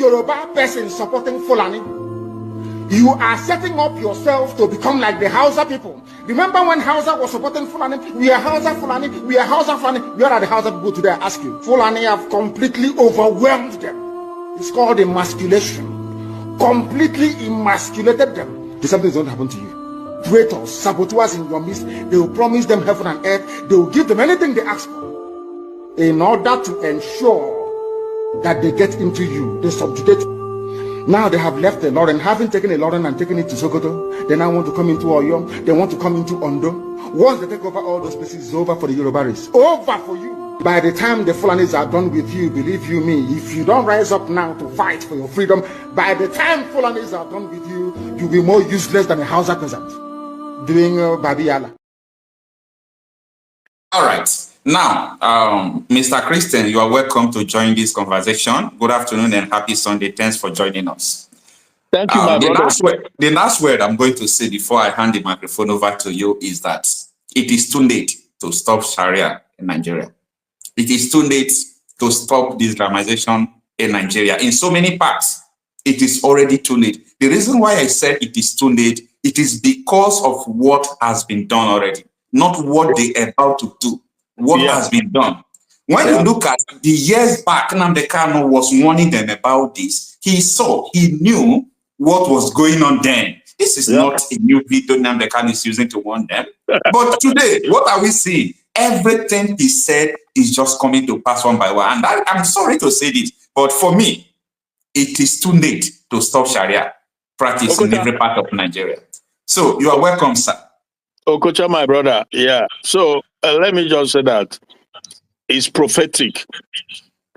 Yoruba person supporting Fulani, you are setting up yourself to become like the Hausa people. Remember when Hausa was supporting Fulani? We are Hausa Fulani, we are Hausa Fulani. Where are the Hausa people today? I ask you. Fulani have completely overwhelmed them. It's called emasculation. Completely emasculated them. The same thing is going to happen to you. Traitors, saboteurs in your midst, they will promise them heaven and earth. They will give them anything they ask for in order to ensure that they get into you. They subjugate you. Now they have left the Lauren, having taken a Lauren and taken it to Sokoto. They now want to come into Oyo. They want to come into Ondo. Once they take over all those places, it's over for the Yoruba race. Over for you. By the time the Fulanis are done with you, believe you me, if you don't rise up now to fight for your freedom, by the time Fulanis are done with you, you'll be more useless than a Hausa peasant doing Babiala. All right. Now, Mr. Christian, you are welcome to join this conversation. Good afternoon and happy Sunday. Thanks for joining us. Thank you, my brother. The last word I'm going to say before I hand the microphone over to you is that it is too late to stop Sharia in Nigeria. It is too late to stop this Islamization in Nigeria. In so many parts, it is already too late. The reason why I said it is too late, it is because of what has been done already, not what they are about to do. What has been done. When you look at the years back, Nnamdi Kanu was warning them about this. He knew what was going on then. This is not a new video Nnamdi Kanu is using to warn them. But today, what are we seeing? Everything he said is just coming to pass one by one. And I'm sorry to say this, but for me, it is too late to stop Sharia practice in every part of Nigeria. So you are welcome, sir. Okocha, my brother. Yeah. So let me just say that it's prophetic.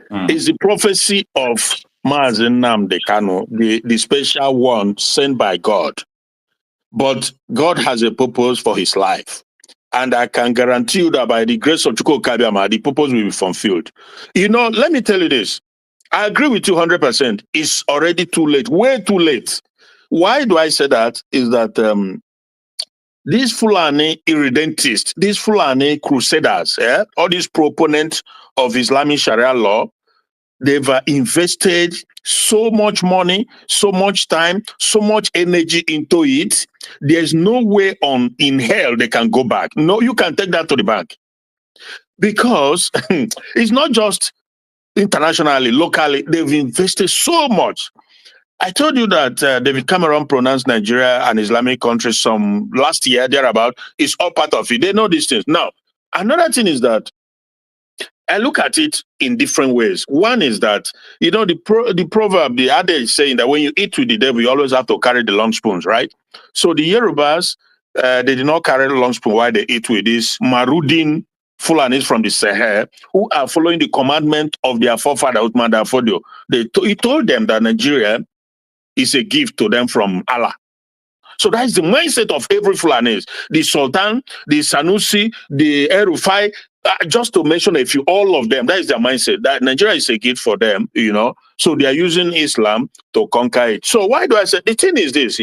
It's the prophecy of Mazi Nnamdi Kanu, the special one sent by God. But God has a purpose for his life. And I can guarantee you that by the grace of Chukwu Kabiama, the purpose will be fulfilled. You know, let me tell you this. I agree with you 100%. It's already too late, way too late. Why do I say that? Is that these Fulani irredentists, these Fulani crusaders, all these proponents of Islamic Sharia law, they've invested so much money, so much time, so much energy into it. There's no way in hell they can go back. No, you can take that to the bank. Because it's not just internationally, locally, they've invested so much. I told you that David Cameron pronounced Nigeria an Islamic country some last year, thereabout. It's all part of it. They know these things. Now, another thing is that I look at it in different ways. One is that, you know, the proverb, the adage saying that when you eat with the devil, you always have to carry the long spoons, right? So the Yorubas, they did not carry the long spoon while they eat with these Marudin Fulanis from the Sahel, who are following the commandment of their forefather, Uthman Dafodio. He told them that Nigeria is a gift to them from Allah. So that is the mindset of every Fulani. The Sultan, the Sanusi, the Erufai, just to mention a few, all of them, that is their mindset, that Nigeria is a gift for them, you know. So they are using Islam to conquer it. So why do I say, the thing is this,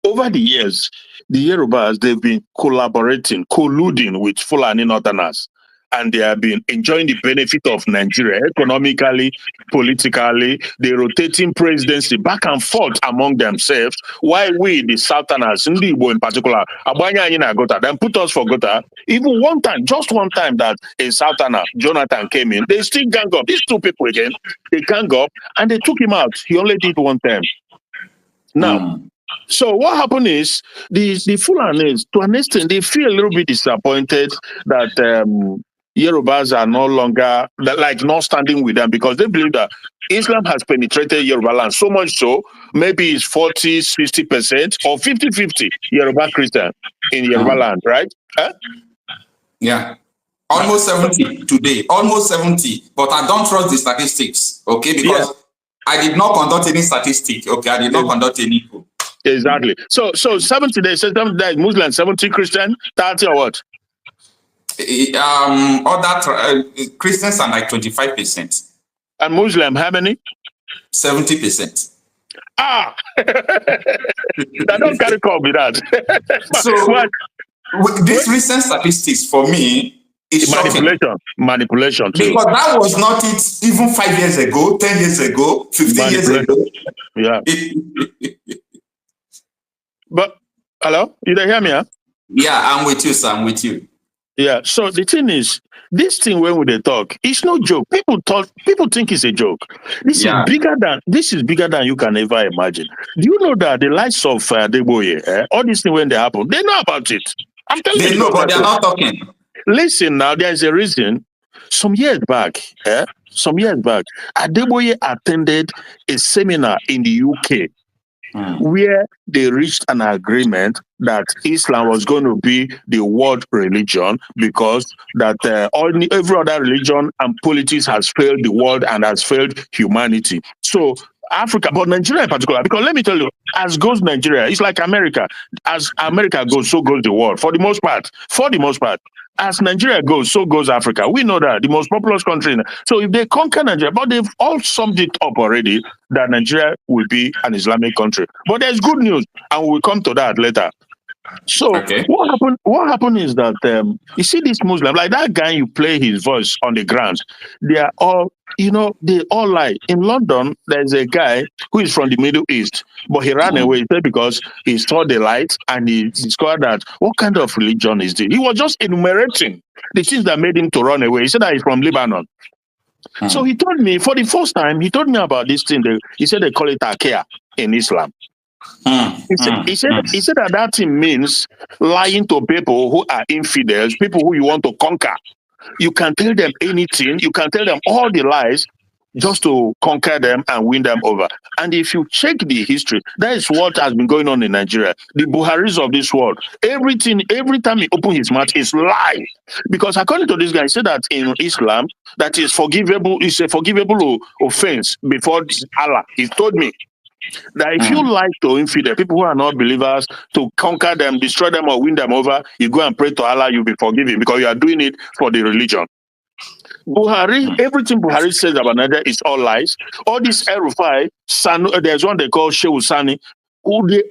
over the years, the Yorubas, they've been colluding with Fulani Northerners. And they have been enjoying the benefit of Nigeria economically, politically. They're rotating presidency back and forth among themselves. While we, the Southerners, Ndi Igbo in particular, then put us for Gota. Even one time, just one time that a Southerner, Jonathan, came in, they still gang up. These two people again, they gang up and they took him out. He only did one time. Now, so what happened is the Fulanis, to an extent, they feel a little bit disappointed that Yorubas are no longer, not standing with them, because they believe that Islam has penetrated Yoruba land so much so, maybe it's 40, 60% or 50-50 Yoruba Christian in Yoruba land, right? Huh? Yeah. Almost 70 today, almost 70, but I don't trust the statistics, okay? Because I did not conduct any statistic, okay? I did not conduct any. Exactly. So 70 days, 70 days, Muslim, 70 Christian, 30 or what? Other Christians are like 25%. And Muslim, how many? 70%. I don't carry call with that. So these recent statistics for me, It's manipulation too. Because that was not it even 5 years ago, 10 years ago, 15 years ago. Yeah. But hello, you don't hear me? Huh? Yeah, I'm with you, sir. I'm with you. Yeah. So the thing is, this thing when they talk, it's no joke. People think it's a joke. This is bigger than you can ever imagine. Do you know that the likes of Deboye, all these things when they happen, they know about it. I'm telling you. They know, but they're not talking. Listen now, there's a reason. Some years back, Adeboye attended a seminar in the UK where they reached an agreement that Islam was going to be the world religion because that every other religion and politics has failed the world and has failed humanity. So Africa, but Nigeria in particular, because let me tell you, as goes Nigeria, it's like America. As America goes, so goes the world. For the most part. As Nigeria goes, so goes Africa. We know that, the most populous country. So if they conquer Nigeria, but they've all summed it up already, that Nigeria will be an Islamic country. But there's good news, and we'll come to that later. So what happened is that you see this Muslim, like that guy, you play his voice on the ground, they are all, they all lie. In London, there's a guy who is from the Middle East, but he ran away because he saw the light and he discovered that what kind of religion is this? He was just enumerating the things that made him to run away. He said that he's from Lebanon. So he told me, for the first time, he told me about this thing. He said they call it Akea in Islam. He said that thing means lying to people who are infidels, people who you want to conquer. You can tell them anything, you can tell them all the lies just to conquer them and win them over. And if you check the history, that is what has been going on in Nigeria. The Buharis of this world, every time he opens his mouth, is lie. Because according to this guy, he said that in Islam, that is forgivable, is a forgivable offense before Allah. He told me that if you lie to infidel, people who are not believers, to conquer them, destroy them, or win them over, you go and pray to Allah, you'll be forgiven because you are doing it for the religion. Buhari, everything Buhari says about Nigeria is all lies. All this Erufai, there's one they call Shehu Sani, who they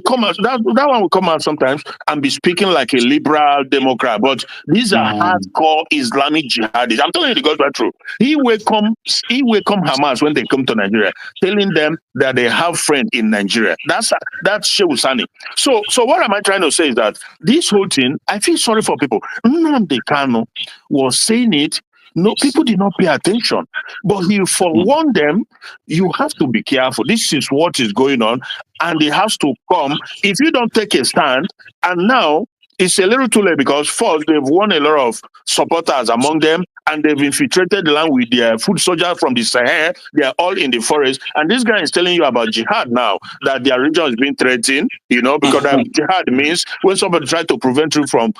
come out, that one will come out sometimes and be speaking like a liberal Democrat, but these are hardcore Islamic jihadists. I'm telling you the gospel truth. He welcome Hamas when they come to Nigeria, telling them that they have friends in Nigeria. That's Shehu Sani. So what am I trying to say is that this whole thing, I feel sorry for people. Nnamdi Kanu was saying it. No, people did not pay attention, but he forewarned them, you have to be careful. This is what is going on, and it has to come. If you don't take a stand, and now it's a little too late because first, they've won a lot of supporters among them, and they've infiltrated the land with their foot soldiers from the Sahel. They are all in the forest, and this guy is telling you about jihad now, that their region is being threatened, because jihad means when somebody tries to prevent you from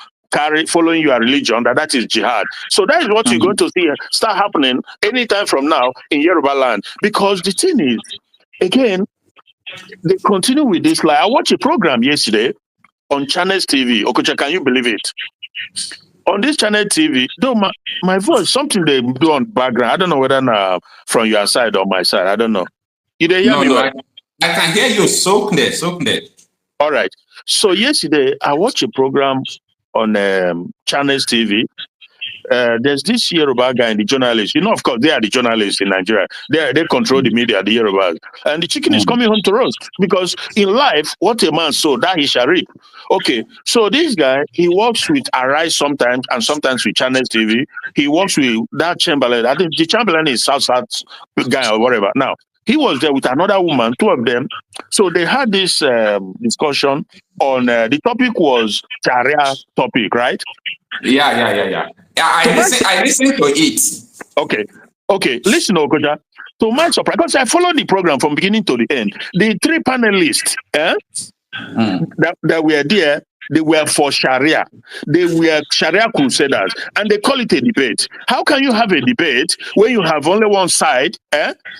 following your religion, that is jihad. So that is what you're going to see start happening anytime from now in Yoruba land. Because the thing is, again, they continue with this lie. I watched a program yesterday on Channels TV. Okocha, can you believe it? On this Channel TV, though my voice, something they do on background, I don't know whether now from your side or my side, I don't know. You hear me? No, I can hear you. Soak there. All right. So yesterday, I watched a program on Channels TV. There's this Yoruba guy and the journalist. Of course, they are the journalists in Nigeria. They control the media, the Yorubas. And the chicken is coming home to roast. Because in life, what a man sow, that he shall reap. Okay, so this guy, he works with Arise sometimes, and sometimes with Channels TV. He works with that Chamberlain. I think the Chamberlain is South guy or whatever. Now, he was there with another woman, two of them. So they had this discussion on, the topic was Sharia topic, right? Yeah. I listened to it. Okay. Listen, Okocha. To my surprise, because I followed the program from beginning to the end, the three panelists that were there, they were for Sharia. They were Sharia crusaders, and they call it a debate. How can you have a debate when you have only one side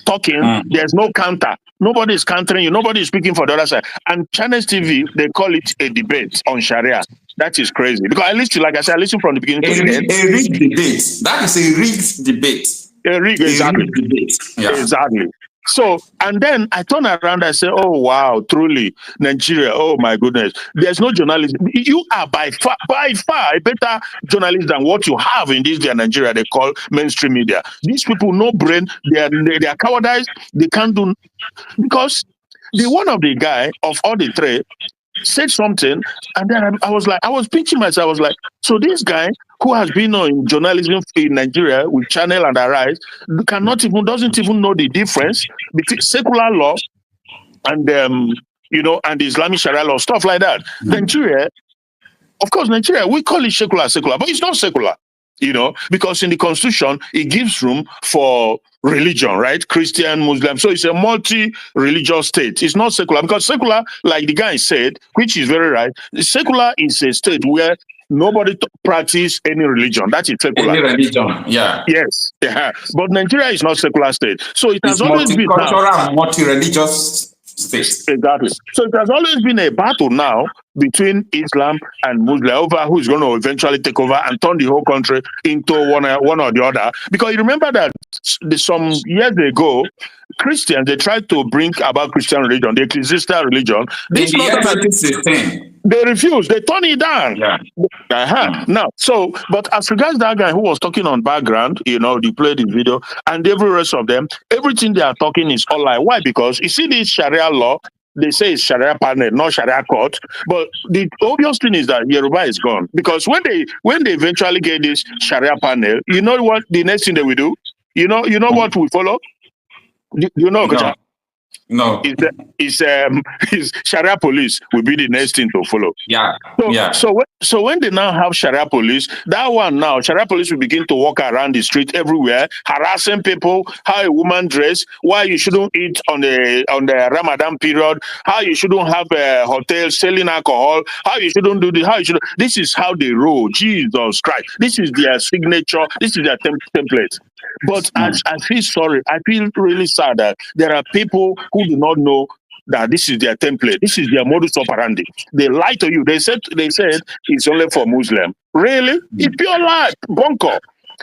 talking? There's no counter. Nobody is countering you. Nobody is speaking for the other side. And Channels TV, they call it a debate on Sharia. That is crazy. Because I listened from the beginning to the end. A rigged debate. That is a rigged debate. Exactly. Debate. Yeah. Exactly. So, and then I turn around, I say, oh, wow, truly, Nigeria, oh my goodness, there's no journalism. You are by far a better journalist than what you have in this day Nigeria they call mainstream media. These people, no brain, they are cowardice, they can't do, because the one of the guy of all the three said something, and then I was like, I was pinching myself. I was like, so this guy who has been on journalism in Nigeria with Channel and Arise doesn't even know the difference between secular law and and the Islamic Sharia law, stuff like that. Nigeria, of course, Nigeria, we call it secular, but it's not secular. Because in the constitution, it gives room for religion, right? Christian, Muslim. So it's a multi-religious state. It's not secular, because secular, like the guy said, which is very right, secular is a state where nobody practice any religion. That is secular. Any religion, yeah. Yes. Yeah. But Nigeria is not secular state. So it has always been multicultural, multi-religious state. Exactly. So it has always been a battle now between Islam and Muslim over who is going to eventually take over and turn the whole country into one or the other. Because you remember that some years ago, Christians, they tried to bring about Christian religion, the ecclesiastical religion. They refused. They turned it down. Yeah. Now, but as regards that guy who was talking on background, they played the video, and every rest of them, everything they are talking is all lie. Why? Because you see this Sharia law, they say it's Sharia panel, not Sharia court. But the obvious thing is that Yoruba is gone. Because when they eventually get this Sharia panel, you know what the next thing they will do? You know what we follow? You know, Okocha? No. It's Sharia police will be the next thing to follow. Yeah. So when they now have Sharia police, that one now, Sharia police will begin to walk around the street everywhere, harassing people, how a woman dress, why you shouldn't eat on the Ramadan period, how you shouldn't have a hotel selling alcohol, how you shouldn't do this, this is how they roll. Jesus Christ. This is their signature, this is their template. But I feel sorry. I feel really sad that there are people who do not know that this is their template. This is their modus operandi. They lie to you. They said it's only for Muslim. Really? It's pure lie. Bunko.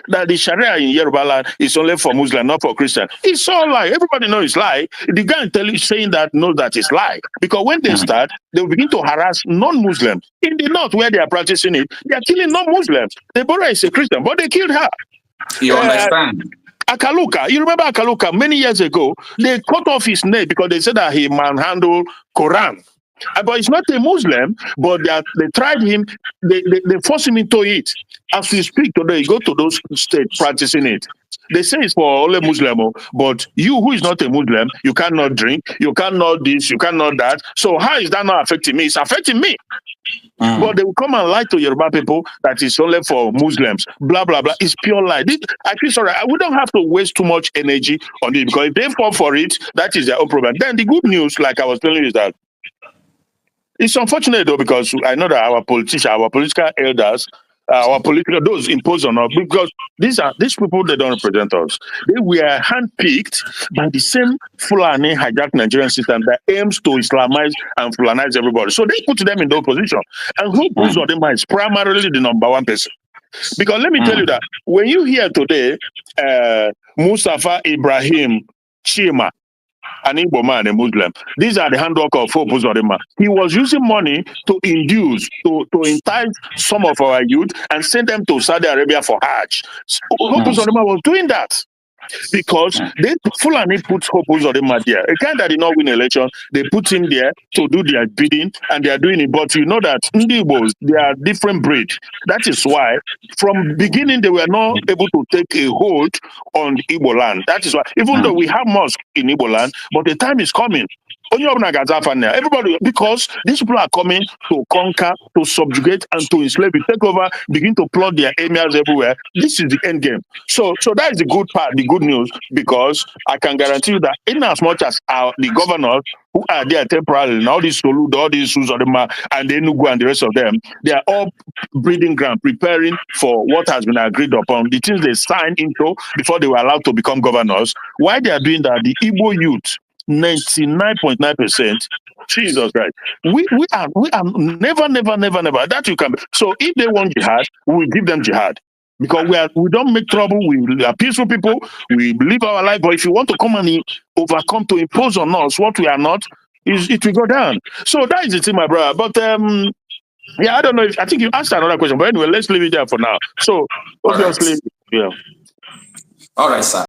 That the Sharia in Yoruba land is only for Muslim, not for Christian. It's all lie. Everybody knows it's lie. The guy saying that knows that it's lie. Because when they start, they will begin to harass non-Muslims. In the north where they are practicing it, they are killing non-Muslims. Deborah is a Christian, but they killed her. You understand? Akaluka, you remember Akaluka many years ago, they cut off his neck because they said that he manhandled Quran. But he's not a Muslim, but they tried him, they forced him into it. As we speak today, go to those states practicing it. They say it's for only Muslim, but you who is not a Muslim, you cannot drink, you cannot this, you cannot that. So how is that not affecting me? It's affecting me. But they will come and lie to Yoruba people that it's only for Muslims, blah, blah, blah. It's pure lie. I feel sorry. We don't have to waste too much energy on it, because if they fall for it, that is their own problem. Then the good news, like I was telling you, is that it's unfortunate, though, because I know that our politicians, our political elders, those imposed on us, because these people, they don't represent us. They were handpicked by the same Fulani hijacked Nigerian system that aims to Islamize and Fulanize everybody. So they put them in those positions. And who pulls on them is primarily the number one person. Because let me tell you that when you hear today, Mustafa Ibrahim Chima, an Igbo man, a Muslim. These are the handwork of Hope Uzodinma. He was using money to induce, to entice some of our youth and send them to Saudi Arabia for Hajj. Hope Uzodinma was doing that because they Fulani put Hope Uzodinma there. A guy that did not win election, they put him there to do their bidding, and they are doing it. But you know that Igbos, they are different breed. That is why from beginning they were not able to take a hold on Igbo land. That is why, even though we have mosque in Igbo land, but the time is coming. Everybody, because these people are coming to conquer, to subjugate, and to enslave, to take over, begin to plot their emirs everywhere. This is the end game. So that is the good part, the good news, because I can guarantee you that in as much as the governors who are there temporarily, and all these Soludo, all these Uzodinma, and the Enugu and the rest of them, they are all breeding ground, preparing for what has been agreed upon, the things they signed into before they were allowed to become governors. Why they are doing that, the Igbo youth, 99.9%. Jesus Christ. We are never that you can. So if they want jihad, we will give them jihad. Because we don't make trouble. We are peaceful people. We live our life. But if you want to come and overcome to impose on us what we are not, it will go down. So that is the thing, my brother. But yeah, I don't know. I think you asked another question. But anyway, let's leave it there for now. So obviously, yeah. All right, sir.